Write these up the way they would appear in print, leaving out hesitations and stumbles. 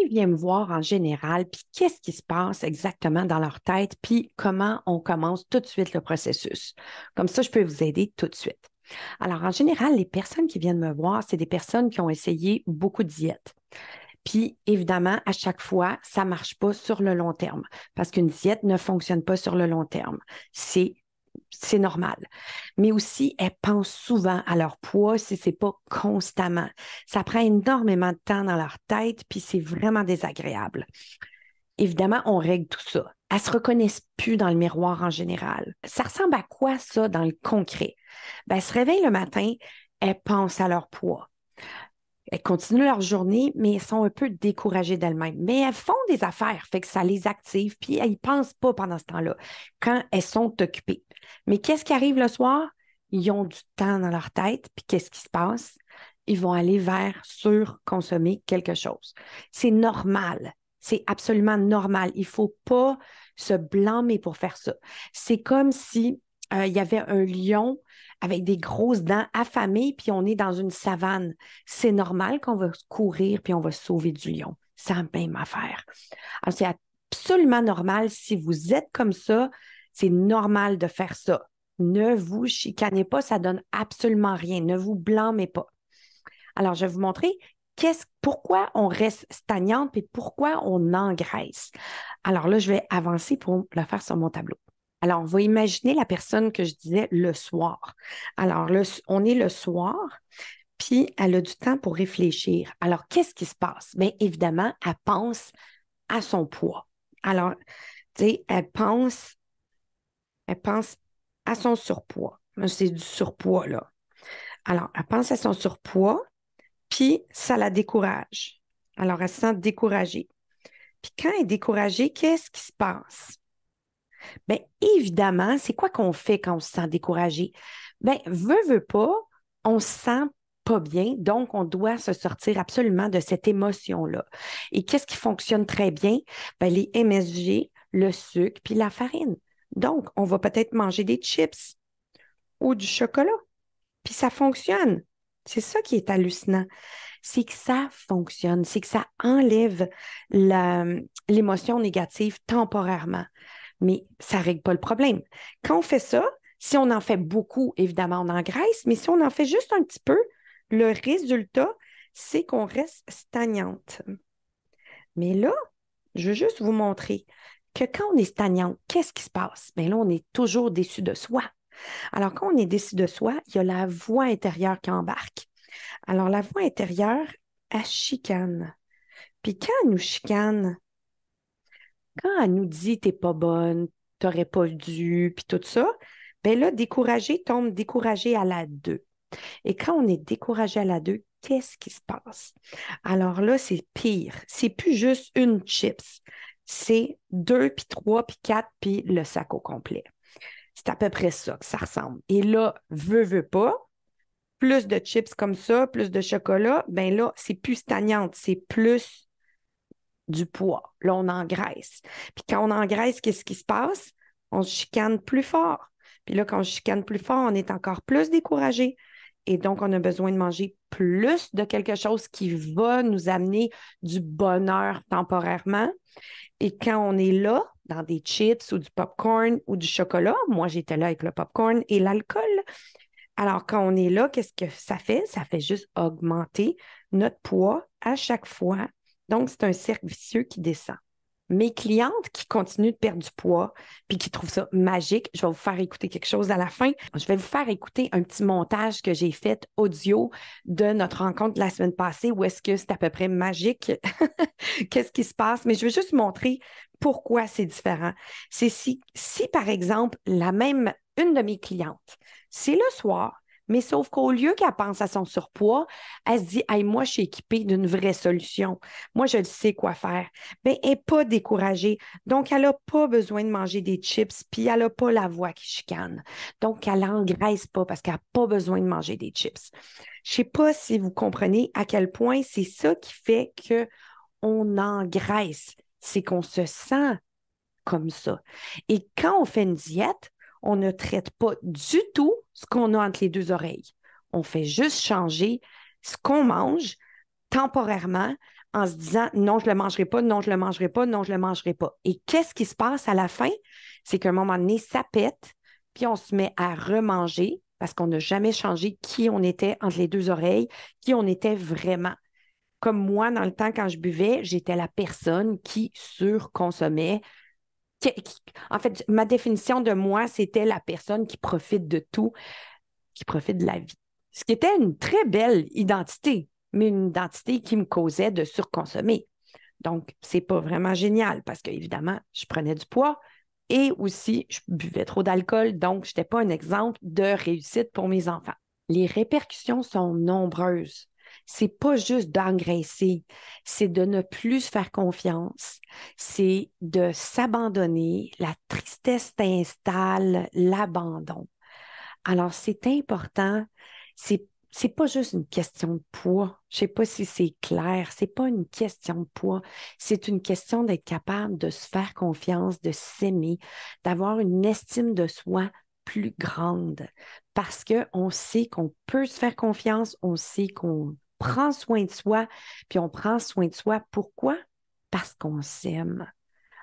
Ils viennent me voir en général, puis qu'est-ce qui se passe exactement dans leur tête, puis comment on commence tout de suite le processus. Comme ça, je peux vous aider tout de suite. Alors, en général, les personnes qui viennent me voir, c'est des personnes qui ont essayé beaucoup de diètes. Puis, évidemment, à chaque fois, ça ne marche pas sur le long terme parce qu'une diète ne fonctionne pas sur le long terme. C'est normal. Mais aussi, elles pensent souvent à leur poids si ce n'est pas constamment. Ça prend énormément de temps dans leur tête, puis c'est vraiment désagréable. Évidemment, on règle tout ça. Elles ne se reconnaissent plus dans le miroir en général. Ça ressemble à quoi ça dans le concret? Ben, elles se réveillent le matin, elles pensent à leur poids. Elles continuent leur journée, mais elles sont un peu découragées d'elles-mêmes. Mais elles font des affaires, fait que ça les active, puis elles n'y pensent pas pendant ce temps-là, quand elles sont occupées. Mais qu'est-ce qui arrive le soir? Ils ont du temps dans leur tête, puis qu'est-ce qui se passe? Ils vont aller vers surconsommer quelque chose. C'est normal. C'est absolument normal. Il ne faut pas se blâmer pour faire ça. C'est comme si il y avait un lion avec des grosses dents affamé, puis on est dans une savane. C'est normal qu'on va courir, puis on va sauver du lion. C'est la même affaire. Alors, c'est absolument normal. Si vous êtes comme ça, c'est normal de faire ça. Ne vous chicanez pas, ça donne absolument rien. Ne vous blâmez pas. Alors, je vais vous montrer pourquoi on reste stagnante et pourquoi on engraisse. Alors là, je vais avancer pour le faire sur mon tableau. Alors, on va imaginer la personne que je disais le soir. Alors, là, on est le soir, puis elle a du temps pour réfléchir. Alors, qu'est-ce qui se passe? Bien, évidemment, elle pense à son poids. Alors, tu sais, elle pense à son surpoids. C'est du surpoids, là. Alors, elle pense à son surpoids, puis ça la décourage. Alors, elle se sent découragée. Puis quand elle est découragée, qu'est-ce qui se passe? Bien, évidemment, c'est quoi qu'on fait quand on se sent découragé? Bien, veut pas, on se sent pas bien, donc on doit se sortir absolument de cette émotion-là. Et qu'est-ce qui fonctionne très bien? Bien, les MSG, le sucre, puis la farine. Donc, on va peut-être manger des chips ou du chocolat, puis ça fonctionne. C'est ça qui est hallucinant. C'est que ça fonctionne, c'est que ça enlève l'émotion négative temporairement. Mais ça ne règle pas le problème. Quand on fait ça, si on en fait beaucoup, évidemment, on engraisse, mais si on en fait juste un petit peu, le résultat, c'est qu'on reste stagnante. Mais là, je veux juste vous montrer que quand on est stagnante, qu'est-ce qui se passe? Bien là, on est toujours déçu de soi. Alors, quand on est déçu de soi, il y a la voix intérieure qui embarque. Alors, la voix intérieure, elle chicane. Puis quand elle nous chicane, quand elle nous dit t'es pas bonne, t'aurais pas dû, puis tout ça, bien là, découragé tombe découragé à la 2. Et quand on est découragé à la 2, qu'est-ce qui se passe? Alors là, c'est pire. C'est plus juste une chips. C'est 2, puis 3, puis 4, puis le sac au complet. C'est à peu près ça que ça ressemble. Et là, veut pas, plus de chips comme ça, plus de chocolat, ben là, c'est plus stagnante, c'est plus du poids. Là, on engraisse. Puis quand on engraisse, qu'est-ce qui se passe? On se chicane plus fort. Puis là, quand on se chicane plus fort, on est encore plus découragé. Et donc, on a besoin de manger plus de quelque chose qui va nous amener du bonheur temporairement. Et quand on est là, dans des chips ou du popcorn ou du chocolat, moi, j'étais là avec le popcorn et l'alcool. Alors, quand on est là, qu'est-ce que ça fait? Ça fait juste augmenter notre poids à chaque fois. Donc, c'est un cercle vicieux qui descend. Mes clientes qui continuent de perdre du poids puis qui trouvent ça magique, je vais vous faire écouter quelque chose à la fin. Je vais vous faire écouter un petit montage que j'ai fait audio de notre rencontre de la semaine passée où est-ce que c'est à peu près magique. Qu'est-ce qui se passe? Mais je veux juste montrer pourquoi c'est différent. C'est si par exemple, une de mes clientes, c'est le soir, mais sauf qu'au lieu qu'elle pense à son surpoids, elle se dit, hey, moi, je suis équipée d'une vraie solution. Moi, je le sais quoi faire. Bien, elle n'est pas découragée. Donc, elle n'a pas besoin de manger des chips, puis elle n'a pas la voix qui chicane. Donc, elle n'engraisse pas parce qu'elle n'a pas besoin de manger des chips. Je ne sais pas si vous comprenez à quel point c'est ça qui fait qu'on engraisse. C'est qu'on se sent comme ça. Et quand on fait une diète, on ne traite pas du tout ce qu'on a entre les deux oreilles. On fait juste changer ce qu'on mange temporairement en se disant non, je ne le mangerai pas, non, je ne le mangerai pas, non, je ne le mangerai pas. Et qu'est-ce qui se passe à la fin? C'est qu'à un moment donné, ça pète, puis on se met à remanger parce qu'on n'a jamais changé qui on était entre les deux oreilles, qui on était vraiment. Comme moi, dans le temps, quand je buvais, j'étais la personne qui surconsommait. En fait, ma définition de moi, c'était la personne qui profite de tout, qui profite de la vie. Ce qui était une très belle identité, mais une identité qui me causait de surconsommer. Donc, c'est pas vraiment génial parce qu'évidemment, je prenais du poids et aussi, je buvais trop d'alcool, donc je n'étais pas un exemple de réussite pour mes enfants. Les répercussions sont nombreuses. C'est pas juste d'engraisser, c'est de ne plus se faire confiance, c'est de s'abandonner, la tristesse s'installe, l'abandon. Alors, c'est important. C'est pas juste une question de poids. Je sais pas si c'est clair. C'est pas une question de poids. C'est une question d'être capable de se faire confiance, de s'aimer, d'avoir une estime de soi plus grande. Parce qu'on sait qu'on peut se faire confiance, on sait qu'on prend soin de soi, puis on prend soin de soi. Pourquoi? Parce qu'on s'aime.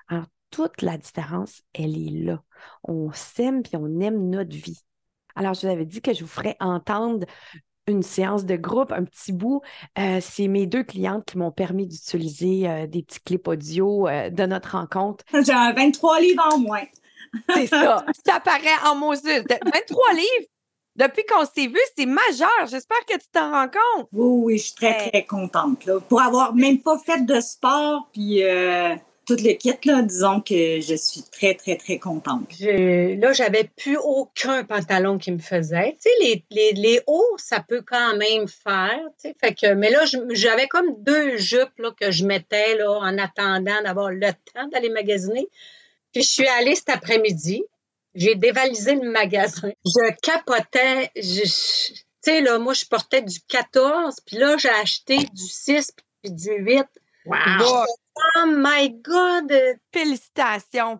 Alors, toute la différence, elle est là. On s'aime puis on aime notre vie. Alors, je vous avais dit que je vous ferais entendre une séance de groupe, un petit bout. C'est mes deux clientes qui m'ont permis d'utiliser des petits clips audio de notre rencontre. J'ai un 23 livres en moins. C'est ça. Ça paraît en Moses. 23 livres. Depuis qu'on s'est vu, c'est majeur. J'espère que tu t'en rends compte. Oui, oui, je suis très, très contente. Là. Pour avoir même pas fait de sport, puis tout le kit, là, disons que je suis très, très, très contente. Là, j'avais plus aucun pantalon qui me faisait. Tu sais, les hauts, ça peut quand même faire. Tu sais, fait que, mais là, j'avais comme 2 jupes là, que je mettais là, en attendant d'avoir le temps d'aller magasiner. Puis je suis allée cet après-midi. J'ai dévalisé le magasin. Je capotais. Tu sais, là, moi, je portais du 14, puis là, j'ai acheté du 6 puis du 8. Wow! Oh my God! Félicitations!